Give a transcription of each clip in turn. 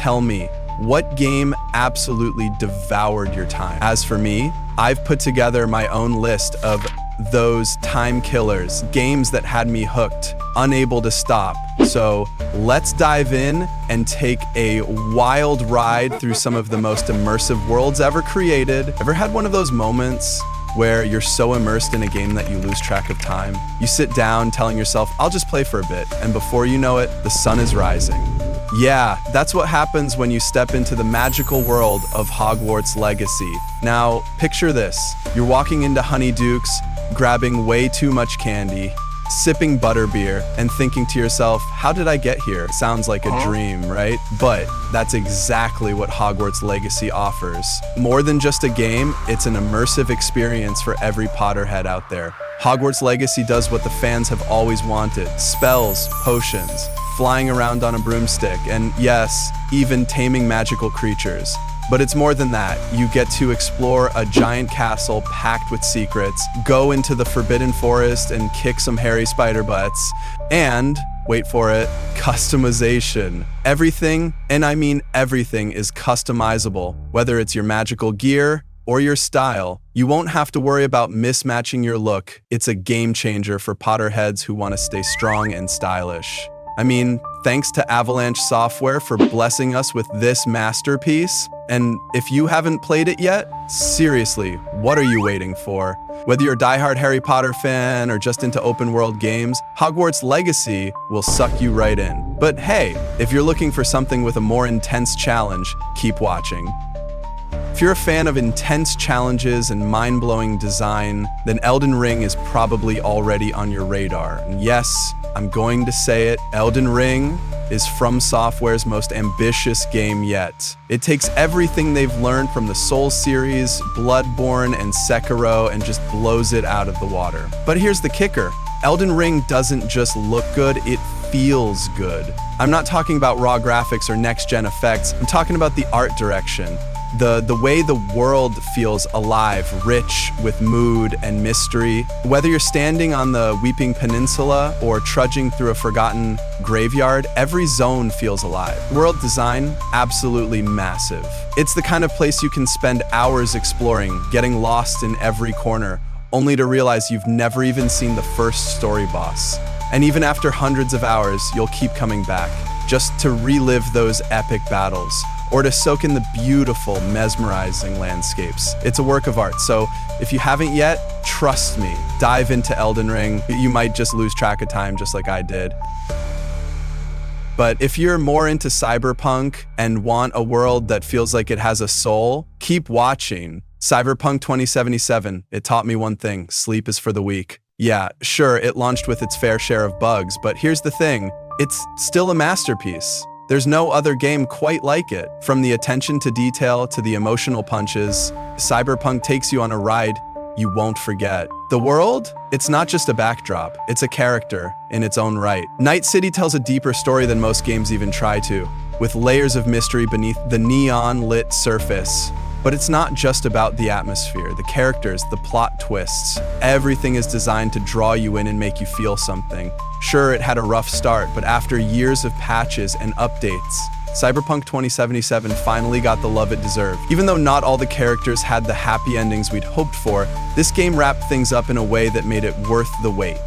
tell me, what game absolutely devoured your time? As for me, I've put together my own list of those time killers, games that had me hooked, unable to stop. So let's dive in and take a wild ride through some of the most immersive worlds ever created. Ever had one of those moments where you're so immersed in a game that you lose track of time? You sit down telling yourself, I'll just play for a bit, and before you know it, the sun is rising. Yeah, that's what happens when you step into the magical world of Hogwarts Legacy. Now, picture this. You're walking into Honeyduke's, grabbing way too much candy, sipping butterbeer, and thinking to yourself, how did I get here? Sounds like a dream, right? But that's exactly what Hogwarts Legacy offers. More than just a game, it's an immersive experience for every Potterhead out there. Hogwarts Legacy does what the fans have always wanted: spells, potions, flying around on a broomstick, and yes, even taming magical creatures. But it's more than that. You get to explore a giant castle packed with secrets, go into the Forbidden Forest and kick some hairy spider butts, and, wait for it, customization. Everything, and I mean everything, is customizable. Whether it's your magical gear or your style, you won't have to worry about mismatching your look. It's a game changer for Potterheads who want to stay strong and stylish. I mean, thanks to Avalanche Software for blessing us with this masterpiece. And if you haven't played it yet, seriously, what are you waiting for? Whether you're a diehard Harry Potter fan or just into open world games, Hogwarts Legacy will suck you right in. But hey, if you're looking for something with a more intense challenge, keep watching. If you're a fan of intense challenges and mind-blowing design, then Elden Ring is probably already on your radar. And yes, I'm going to say it, Elden Ring is From Software's most ambitious game yet. It takes everything they've learned from the Souls series, Bloodborne, and Sekiro and just blows it out of the water. But here's the kicker. Elden Ring doesn't just look good, it feels good. I'm not talking about raw graphics or next-gen effects, I'm talking about the art direction. The way the world feels alive, rich with mood and mystery. Whether you're standing on the Weeping Peninsula or trudging through a forgotten graveyard, every zone feels alive. World design, absolutely massive. It's the kind of place you can spend hours exploring, getting lost in every corner, only to realize you've never even seen the first story boss. And even after hundreds of hours, you'll keep coming back, just to relive those epic battles, or to soak in the beautiful, mesmerizing landscapes. It's a work of art, so if you haven't yet, trust me, dive into Elden Ring. You might just lose track of time just like I did. But if you're more into Cyberpunk and want a world that feels like it has a soul, keep watching. Cyberpunk 2077, it taught me one thing: sleep is for the weak. Yeah, sure, it launched with its fair share of bugs, but here's the thing, it's still a masterpiece. There's no other game quite like it. From the attention to detail to the emotional punches, Cyberpunk takes you on a ride you won't forget. The world? It's not just a backdrop, it's a character in its own right. Night City tells a deeper story than most games even try to, with layers of mystery beneath the neon-lit surface. But it's not just about the atmosphere, the characters, the plot twists. Everything is designed to draw you in and make you feel something. Sure, it had a rough start, but after years of patches and updates, Cyberpunk 2077 finally got the love it deserved. Even though not all the characters had the happy endings we'd hoped for, this game wrapped things up in a way that made it worth the wait.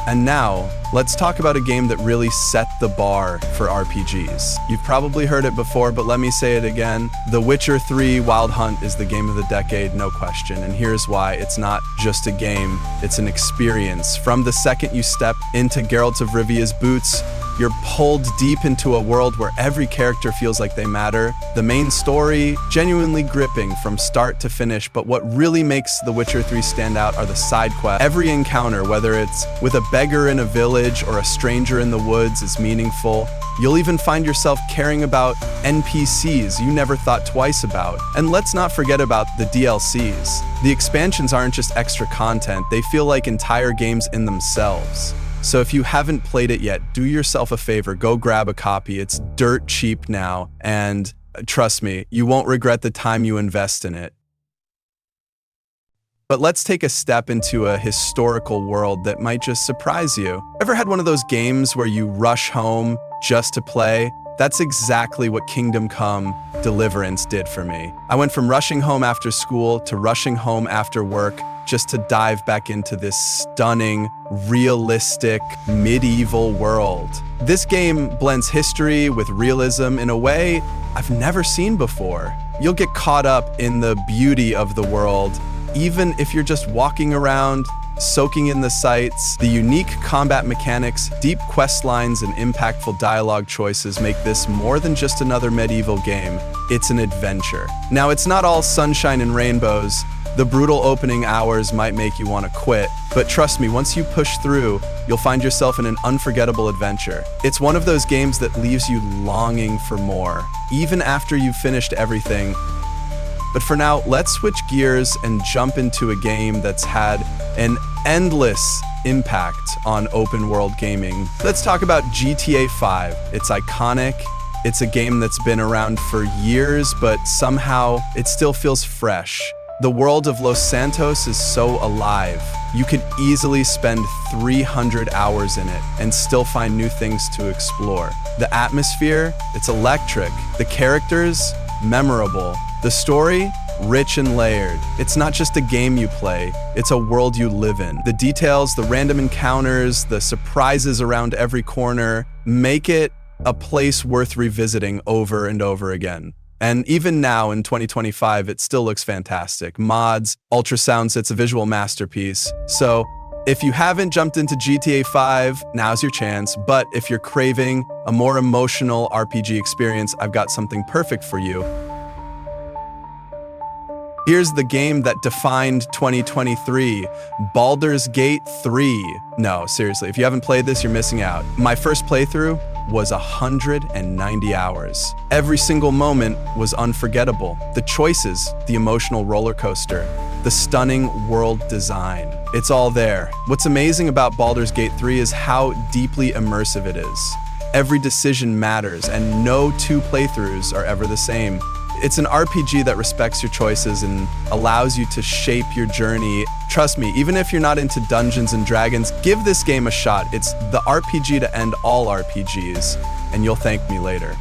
And now, let's talk about a game that really set the bar for RPGs. You've probably heard it before, but let me say it again. The Witcher 3 Wild Hunt is the game of the decade, no question. And here's why. It's not just a game, it's an experience. From the second you step into Geralt of Rivia's boots, you're pulled deep into a world where every character feels like they matter. The main story, genuinely gripping from start to finish, but what really makes The Witcher 3 stand out are the side quests. Every encounter, whether it's with a beggar in a village or a stranger in the woods, is meaningful. You'll even find yourself caring about NPCs you never thought twice about. And let's not forget about the DLCs. The expansions aren't just extra content, they feel like entire games in themselves. So if you haven't played it yet, do yourself a favor, go grab a copy. It's dirt cheap now, and trust me, you won't regret the time you invest in it. But let's take a step into a historical world that might just surprise you. Ever had one of those games where you rush home, just to play, that's exactly what Kingdom Come: Deliverance did for me. I went from rushing home after school to rushing home after work just to dive back into this stunning, realistic, medieval world. This game blends history with realism in a way I've never seen before. You'll get caught up in the beauty of the world, even if you're just walking around, soaking in the sights. The unique combat mechanics, deep quest lines, and impactful dialogue choices make this more than just another medieval game. It's an adventure. Now, it's not all sunshine and rainbows. The brutal opening hours might make you want to quit, but trust me, once you push through, you'll find yourself in an unforgettable adventure. It's one of those games that leaves you longing for more, even after you've finished everything. But for now, let's switch gears and jump into a game that's had an endless impact on open world gaming. Let's talk about GTA 5. It's iconic. It's a game that's been around for years, but somehow it still feels fresh. The world of Los Santos is so alive. You could easily spend 300 hours in it and still find new things to explore. The atmosphere, it's electric. The characters, memorable. The story, rich and layered. It's not just a game you play, it's a world you live in. The details, the random encounters, the surprises around every corner make it a place worth revisiting over and over again. And even now in 2025, it still looks fantastic. Mods, ultrasounds, it's a visual masterpiece. So if you haven't jumped into GTA 5, now's your chance. But if you're craving a more emotional RPG experience, I've got something perfect for you. Here's the game that defined 2023, Baldur's Gate 3. No, seriously, if you haven't played this, you're missing out. My first playthrough was 190 hours. Every single moment was unforgettable. The choices, the emotional roller coaster, the stunning world design. It's all there. What's amazing about Baldur's Gate 3 is how deeply immersive it is. Every decision matters, and no two playthroughs are ever the same. It's an RPG that respects your choices and allows you to shape your journey. Trust me, even if you're not into Dungeons and Dragons, give this game a shot. It's the RPG to end all RPGs, and you'll thank me later.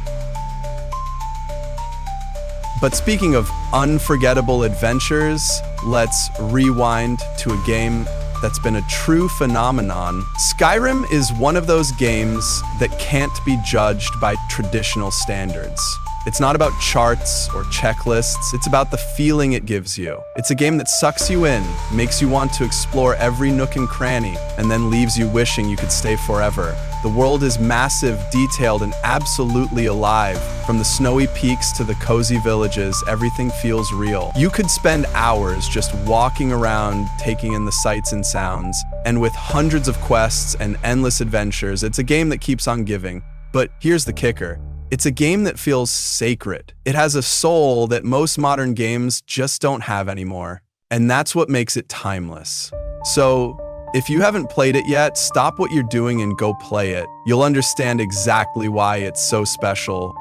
But speaking of unforgettable adventures, let's rewind to a game that's been a true phenomenon. Skyrim is one of those games that can't be judged by traditional standards. It's not about charts or checklists, it's about the feeling it gives you. It's a game that sucks you in, makes you want to explore every nook and cranny, and then leaves you wishing you could stay forever. The world is massive, detailed, and absolutely alive. From the snowy peaks to the cozy villages, everything feels real. You could spend hours just walking around, taking in the sights and sounds. And with hundreds of quests and endless adventures, it's a game that keeps on giving. But here's the kicker. It's a game that feels sacred. It has a soul that most modern games just don't have anymore. And that's what makes it timeless. So, if you haven't played it yet, stop what you're doing and go play it. You'll understand exactly why it's so special.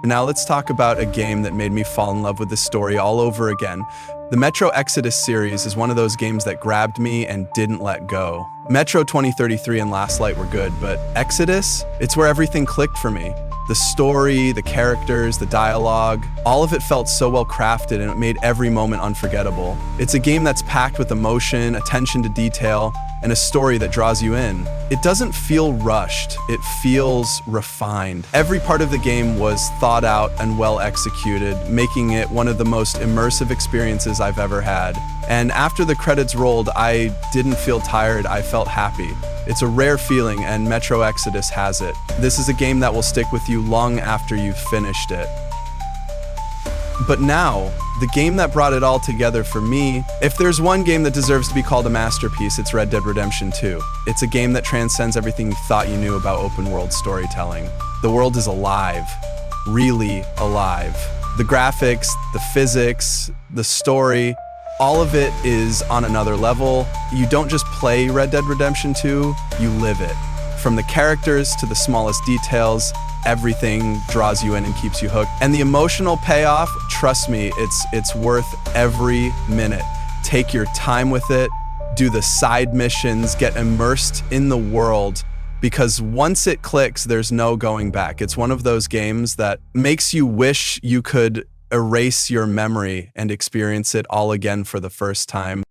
Now let's talk about a game that made me fall in love with this story all over again. The Metro Exodus series is one of those games that grabbed me and didn't let go. Metro 2033 and Last Light were good, but Exodus, it's where everything clicked for me. The story, the characters, the dialogue, all of it felt so well crafted and it made every moment unforgettable. It's a game that's packed with emotion, attention to detail, and a story that draws you in. It doesn't feel rushed, it feels refined. Every part of the game was thought out and well executed, making it one of the most immersive experiences I've ever had. And after the credits rolled, I didn't feel tired, I felt happy. It's a rare feeling, and Metro Exodus has it. This is a game that will stick with you long after you've finished it. But now, the game that brought it all together for me, if there's one game that deserves to be called a masterpiece, it's Red Dead Redemption 2. It's a game that transcends everything you thought you knew about open world storytelling. The world is alive, really alive. The graphics, the physics, the story, all of it is on another level. You don't just play Red Dead Redemption 2, you live it. From the characters to the smallest details, everything draws you in and keeps you hooked. And the emotional payoff, trust me, it's worth every minute. Take your time with it, do the side missions, get immersed in the world, because once it clicks, there's no going back. It's one of those games that makes you wish you could erase your memory and experience it all again for the first time.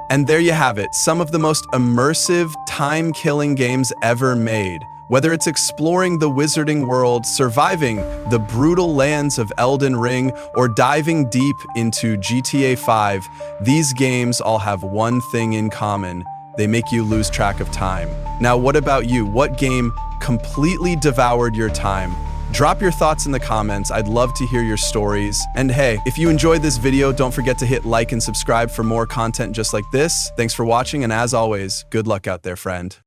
And there you have it, some of the most immersive, time-killing games ever made. Whether it's exploring the wizarding world, surviving the brutal lands of Elden Ring, or diving deep into GTA 5, these games all have one thing in common: they make you lose track of time. Now, what about you? What game completely devoured your time? Drop your thoughts in the comments. I'd love to hear your stories. And hey, if you enjoyed this video, don't forget to hit like and subscribe for more content just like this. Thanks for watching, and as always, good luck out there, friend.